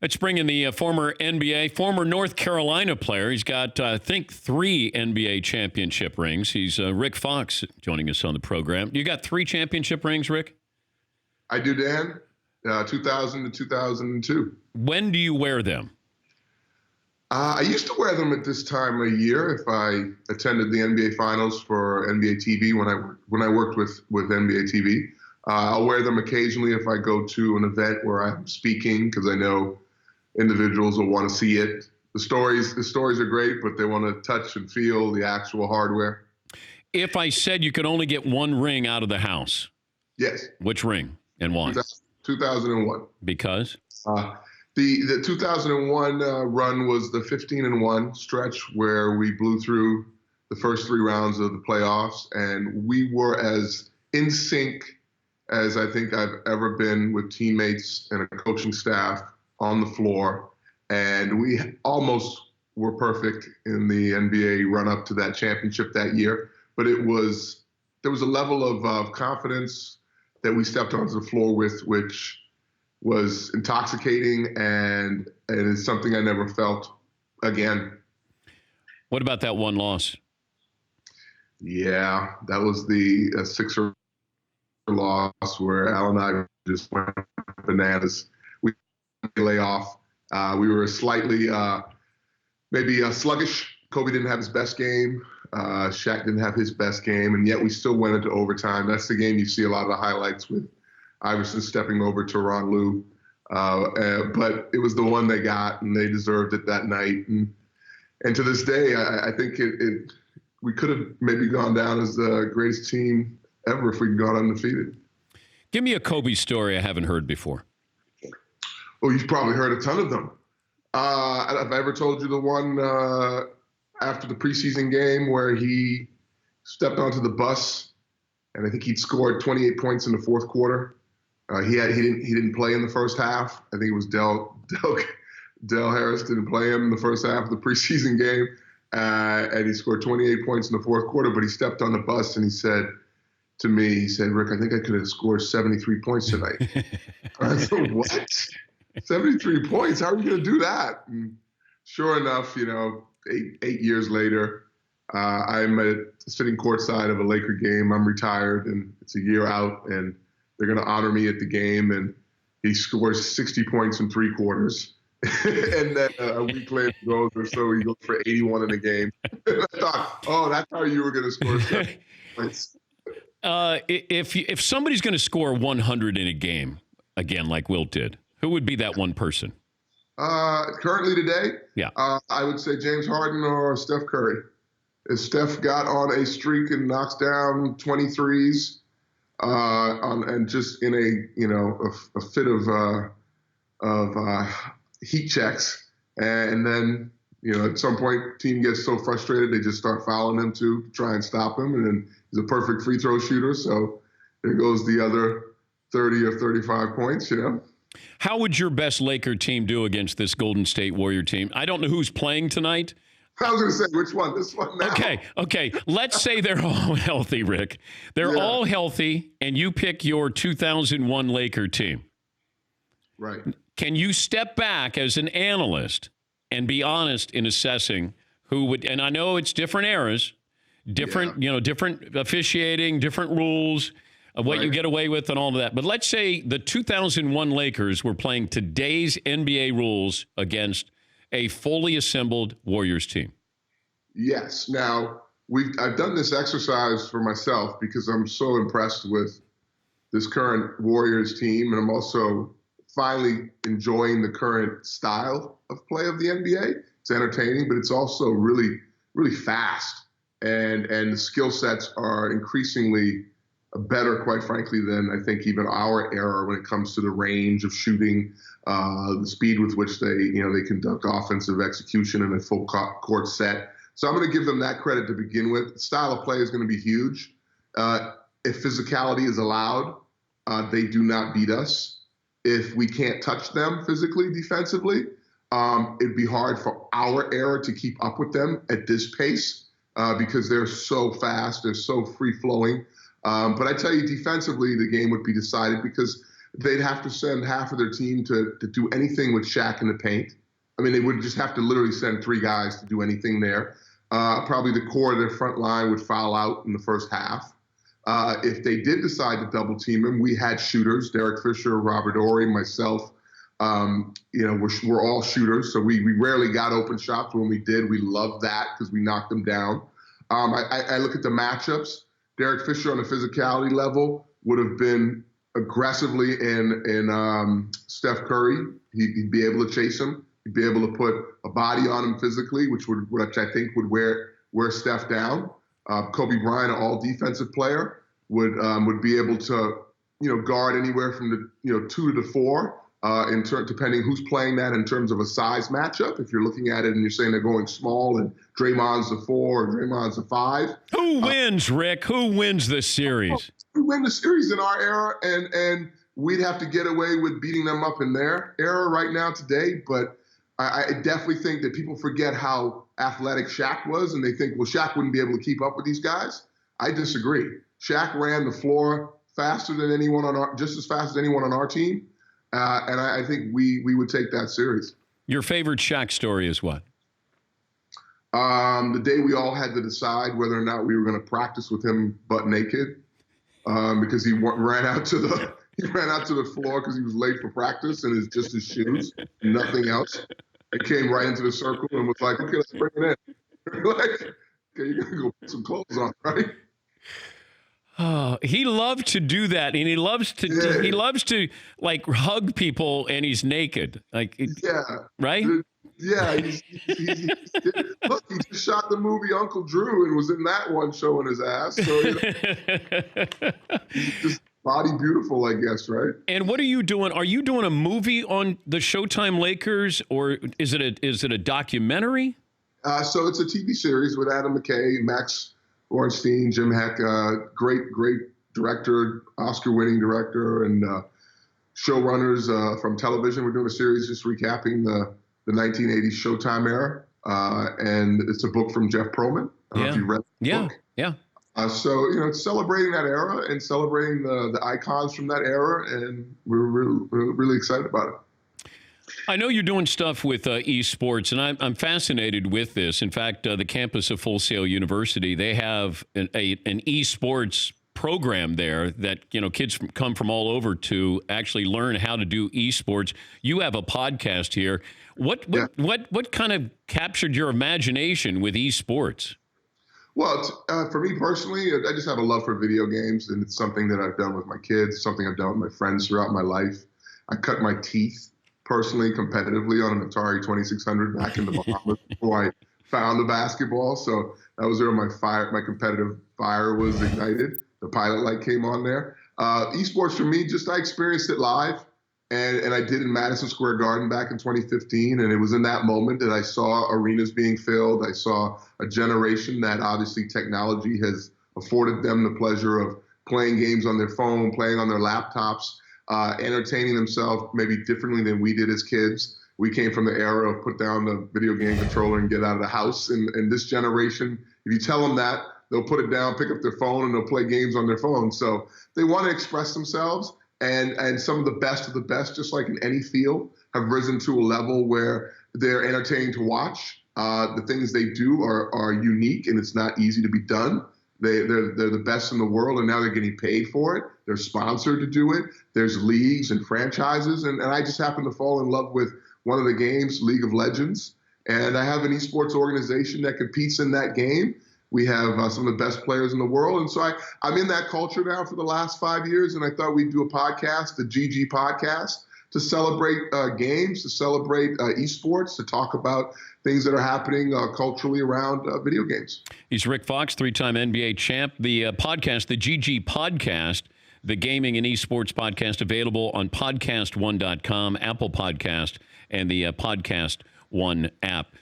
Let's bring in the former NBA, former North Carolina player. He's got, I think, 3 NBA championship rings. He's Rick Fox joining us on the program. You got 3 championship rings, Rick? I do, Dan. 2000 to 2002. When do you wear them? I used to wear them at this time of year if I attended the NBA Finals for NBA TV when I worked with NBA TV. I'll wear them occasionally if I go to an event where I'm speaking because I know individuals will want to see it. The stories are great, but they want to touch and feel the actual hardware. If I said you could only get 1 ring out of the house, yes. Which ring and why? 2001. Because? The 2001 run was the 15-1 stretch where we blew through the first 3 rounds of the playoffs, and we were as in sync as I think I've ever been with teammates and a coaching staff on the floor. And we almost were perfect in the NBA run up to that championship that year. But there was a level of confidence that we stepped onto the floor with, which was intoxicating and it's something I never felt again. What about that 1 loss? Yeah, that was the Sixer loss where Al and I just went bananas. We lay off. We were slightly maybe sluggish. Kobe didn't have his best game. Shaq didn't have his best game, and yet we still went into overtime. That's the game you see a lot of the highlights with Iverson stepping over to Ron Lue. But it was the one they got, and they deserved it that night. And to this day, I think we could have maybe gone down as the greatest team ever if we'd gone undefeated. Give me a Kobe story I haven't heard before. Oh, you've probably heard a ton of them. Have I ever told you the one after the preseason game where he stepped onto the bus and I think he'd scored 28 points in the 4th quarter? He didn't play in the first half. I think it was Del Harris didn't play him in the first half of the preseason game, and he scored 28 points in the 4th quarter. But he stepped on the bus and he said to me, he said, "Rick, I think I could have scored 73 points tonight." I said, "What? 73 points? How are you going to do that?" And sure enough, 8 years later, I'm sitting courtside of a Laker game. I'm retired, and it's a year out, and they're going to honor me at the game. And he scores 60 points in 3 quarters. And then a week later goes or so, he goes for 81 in the game. And I thought, oh, that's how you were going to score 70 points. If somebody's going to score 100 in a game, again, like Wilt did, who would be that one person? Currently today, yeah, I would say James Harden or Steph Curry. If Steph got on a streak and knocks down 23s, and just in a fit of heat checks, and then at some point team gets so frustrated they just start fouling him to try and stop him, and then he's a perfect free throw shooter. So there goes the other 30 or 35 points. How would your best Laker team do against this Golden State Warrior team? I don't know who's playing tonight. I was going to say, which one? This one now? Okay. Let's say they're all healthy, Rick. They're all healthy, and you pick your 2001 Laker team. Right. Can you step back as an analyst and be honest in assessing who would, and I know it's different eras, different officiating, different rules of what you get away with and all of that. But let's say the 2001 Lakers were playing today's NBA rules against a fully assembled Warriors team. Yes. Now, I've done this exercise for myself because I'm so impressed with this current Warriors team, and I'm also finally enjoying the current style of play of the NBA. It's entertaining, but it's also really, really fast, and the skill sets are increasingly better, quite frankly, than I think even our era when it comes to the range of shooting, the speed with which they conduct offensive execution in a full court set. So I'm going to give them that credit to begin with. The style of play is going to be huge. If physicality is allowed, they do not beat us. If we can't touch them physically, defensively, it'd be hard for our era to keep up with them at this pace because they're so fast, they're so free-flowing. But I tell you, defensively, the game would be decided because they'd have to send half of their team to do anything with Shaq in the paint. I mean, they would just have to literally send 3 guys to do anything there. Probably the core of their front line would foul out in the first half. If they did decide to double team him, we had shooters, Derek Fisher, Robert Ory, myself. We're all shooters, so we rarely got open shots. When we did, we loved that because we knocked them down. I look at the matchups. Derek Fisher on the physicality level would have been aggressively in Steph Curry. He'd be able to chase him. He'd be able to put a body on him physically, which I think would wear Steph down. Kobe Bryant, an all defensive player, would be able to guard anywhere from the 2 to 4 depending who's playing that in terms of a size matchup. If you're looking at it and you're saying they're going small and Draymond's the 4 and Draymond's the 5. Who wins, Rick? Who wins this series? We win the series in our era, and we'd have to get away with beating them up in their era right now today. But I definitely think that people forget how athletic Shaq was, and they think, well, Shaq wouldn't be able to keep up with these guys. I disagree. Shaq ran the floor faster than anyone just as fast as anyone on our team, and I think we would take that series. Your favorite Shaq story is what? The day we all had to decide whether or not we were going to practice with him butt naked, because he ran out to the floor because he was late for practice and it's just his shoes, nothing else. I came right into the circle and was like, okay, let's bring it in. Like, okay, you gotta go put some clothes on, right? Oh, he loved to do that, and he loves to like hug people, and he's naked, like right? Yeah, look, he just shot the movie Uncle Drew and was in that one showing his ass. So he's just body beautiful, I guess, right? And what are you doing? Are you doing a movie on the Showtime Lakers, or is it a documentary? So it's a TV series with Adam McKay, Max Ornstein, Jim Heck, great director, Oscar-winning director, and showrunners from television. We're doing a series just recapping the 1980s Showtime era, and it's a book from Jeff Pearlman. I don't know if you read the book. Yeah. So it's celebrating that era and celebrating the icons from that era, and we're really excited about it. I know you're doing stuff with eSports, and I'm fascinated with this. In fact, the campus of Full Sail University, they have an eSports program there that kids come from all over to actually learn how to do eSports. You have a podcast here. What kind of captured your imagination with eSports? Well, for me personally, I just have a love for video games, and it's something that I've done with my kids, something I've done with my friends throughout my life. I cut my teeth personally, competitively on an Atari 2600 back in the Bahamas before I found the basketball. So that was where my competitive fire was ignited. The pilot light came on there. Esports for me, I experienced it live, and I did in Madison Square Garden back in 2015. And it was in that moment that I saw arenas being filled. I saw a generation that obviously technology has afforded them the pleasure of playing games on their phone, playing on their laptops, entertaining themselves maybe differently than we did as kids. We came from the era of put down the video game controller and get out of the house. And this generation, if you tell them that, they'll put it down, pick up their phone, and they'll play games on their phone. So they want to express themselves. And some of the best, just like in any field, have risen to a level where they're entertaining to watch. The things they do are unique, and it's not easy to be done. They're the best in the world, and now they're getting paid for it. They're sponsored to do it. There's leagues and franchises, and I just happen to fall in love with one of the games, League of Legends. And I have an esports organization that competes in that game. We have some of the best players in the world. And so I'm in that culture now for the last 5 years, and I thought we'd do a podcast, the GG podcast, to celebrate games, to celebrate esports, to talk about things that are happening culturally around video games. He's Rick Fox, 3-time NBA champ. The podcast, the GG podcast, the gaming and esports podcast, available on podcast1.com, Apple Podcast, and the Podcast One app.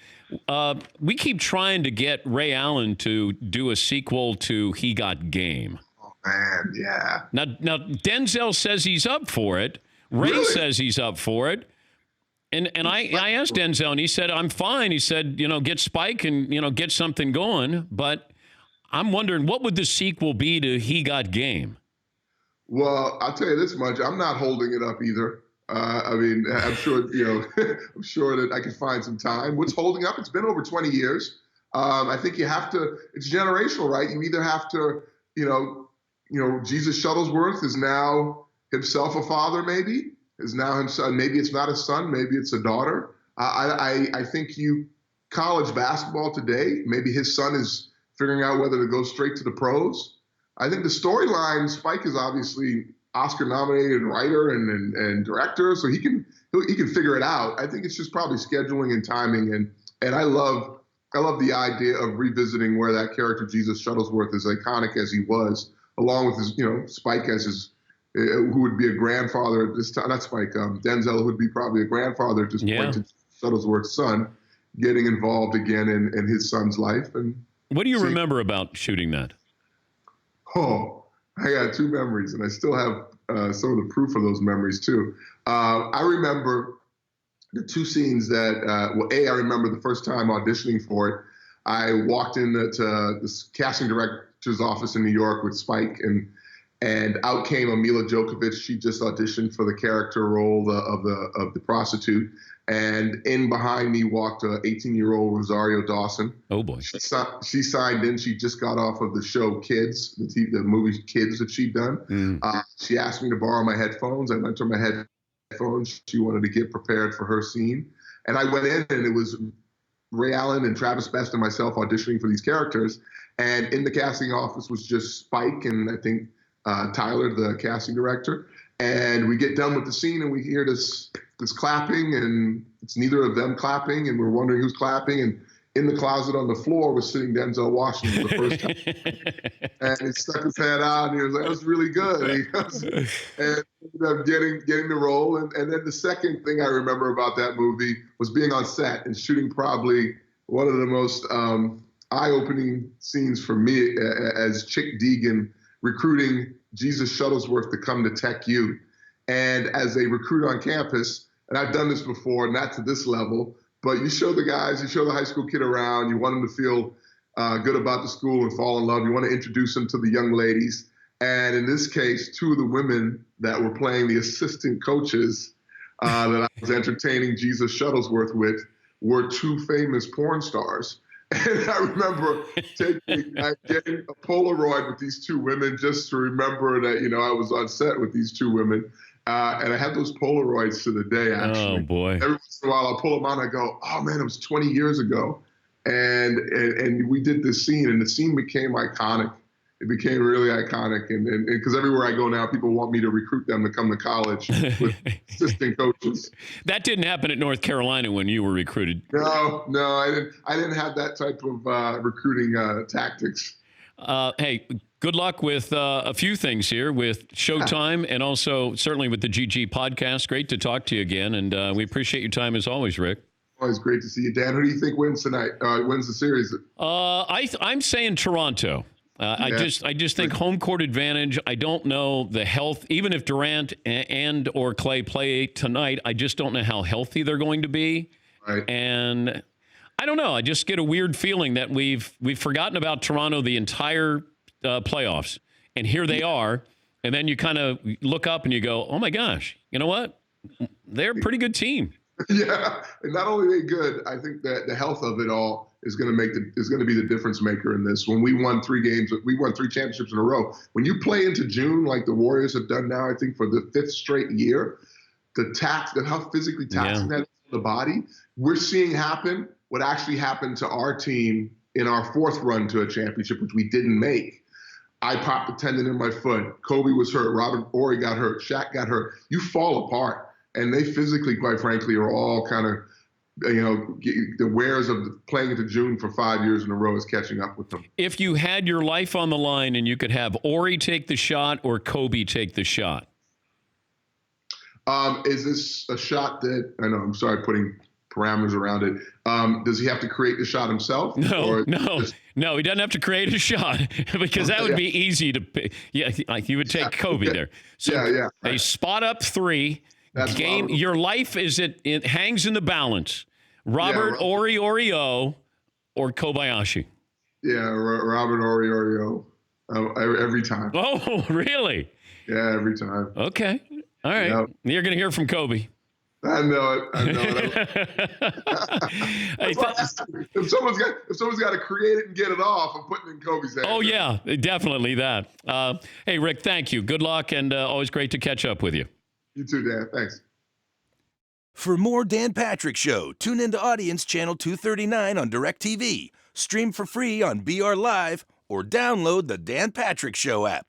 We keep trying to get Ray Allen to do a sequel to He Got Game. Oh, man, yeah. Now Denzel says he's up for it. Ray says he's up for it. And I asked Denzel, and he said, I'm fine. He said, get Spike and, get something going. But I'm wondering, what would the sequel be to He Got Game? Well, I'll tell you this much: I'm not holding it up either. I mean, I'm sure I'm sure that I can find some time. What's holding up? It's been over 20 years. I think you have to. It's generational, right? You either have to, Jesus Shuttlesworth is now himself a father, maybe is now himself. Maybe it's not a son, maybe it's a daughter. I think college basketball today. Maybe his son is figuring out whether to go straight to the pros. I think the storyline, Spike is obviously Oscar-nominated writer and director, so he can figure it out. I think it's just probably scheduling and timing, and I love the idea of revisiting where that character Jesus Shuttlesworth, as iconic as he was, along with his Spike as his who would be a grandfather at this time. Not Spike, Denzel, who would be probably a grandfather at this point to Shuttlesworth's son, getting involved again in his son's life. And what do you remember about shooting that? Oh, I got two memories, and I still have some of the proof of those memories, too. I remember the two scenes that, I remember the first time auditioning for it. I walked into this casting director's office in New York with Spike, and out came Amila Djokovic. She just auditioned for the character role of the prostitute. And in behind me walked an 18-year-old Rosario Dawson. Oh, boy. She signed in. She just got off of the show Kids, the movie Kids that she'd done. She asked me to borrow my headphones. I lent her my headphones. She wanted to get prepared for her scene. And I went in, and it was Ray Allen and Travis Best and myself auditioning for these characters. And in the casting office was just Spike and I think Tyler, the casting director. And we get done with the scene, and we hear this clapping, and it's neither of them clapping, and we're wondering who's clapping. And in the closet on the floor was sitting Denzel Washington the first time. And he stuck his head out, and he was like, "That was really good." And ended up getting the role. And then the second thing I remember about that movie was being on set and shooting probably one of the most eye-opening scenes for me as Chick Deegan recruiting Jesus Shuttlesworth to come to Tech U. And as a recruit on campus, and I've done this before, not to this level, but you show the guys, you show the high school kid around, you want them to feel good about the school and fall in love. You want to introduce them to the young ladies. And in this case, two of the women that were playing the assistant coaches that I was entertaining Jesus Shuttlesworth with were two famous porn stars. And I remember getting a Polaroid with these two women just to remember that, I was on set with these two women. And I have those Polaroids to the day, actually. Oh, boy. Every once in a while, I'll pull them out and I go, oh, man, it was 20 years ago. And we did this scene, and the scene became iconic. It became really iconic. And because everywhere I go now, people want me to recruit them to come to college with assistant coaches. That didn't happen at North Carolina when you were recruited. No, I didn't have that type of recruiting tactics. Hey, good luck with a few things here with Showtime and also certainly with the GG podcast. Great to talk to you again, and we appreciate your time as always, Rick. Always great to see you, Dan. Who do you think wins tonight? Wins the series? I'm saying Toronto. I just think home court advantage. I don't know the health. Even if Durant and or Clay play tonight, I just don't know how healthy they're going to be. Right. And I don't know. I just get a weird feeling that we've forgotten about Toronto the entire playoffs, and here they are. And then you kind of look up and you go, "Oh my gosh, you know what? They're a pretty good team." Yeah, and not only are they good, I think that the health of it all is going to be the difference maker in this. When we won 3 games, we won 3 championships in a row. When you play into June like the Warriors have done now, I think for the 5th straight year, how physically taxing that is on the body, we're seeing happen what actually happened to our team in our 4th run to a championship, which we didn't make. I popped a tendon in my foot. Kobe was hurt. Robert Horry got hurt. Shaq got hurt. You fall apart. And they physically, quite frankly, are all kind of, the wares of playing into June for 5 years in a row is catching up with them. If you had your life on the line and you could have Horry take the shot or Kobe take the shot? Is this a shot that, I know, I'm sorry, putting parameters around it. Does he have to create the shot himself? No, he doesn't have to create a shot because that would be easy to, like you would take Kobe there. So a spot up 3. Game, your life it hangs in the balance. Robert Horry or Kobayashi. Yeah, Robert Horry every time. Oh, really? Yeah, every time. Okay. All right. Yep. You're going to hear from Kobe. I know it. I know it. Hey, That's why if someone's got to create it and get it off, I'm putting it in Kobe's hands. oh, yeah, definitely that. Hey, Rick, thank you. Good luck, and always great to catch up with you. You too, Dan. Thanks. For more Dan Patrick Show, tune into Audience Channel 239 on DirecTV, stream for free on BR Live, or download the Dan Patrick Show app.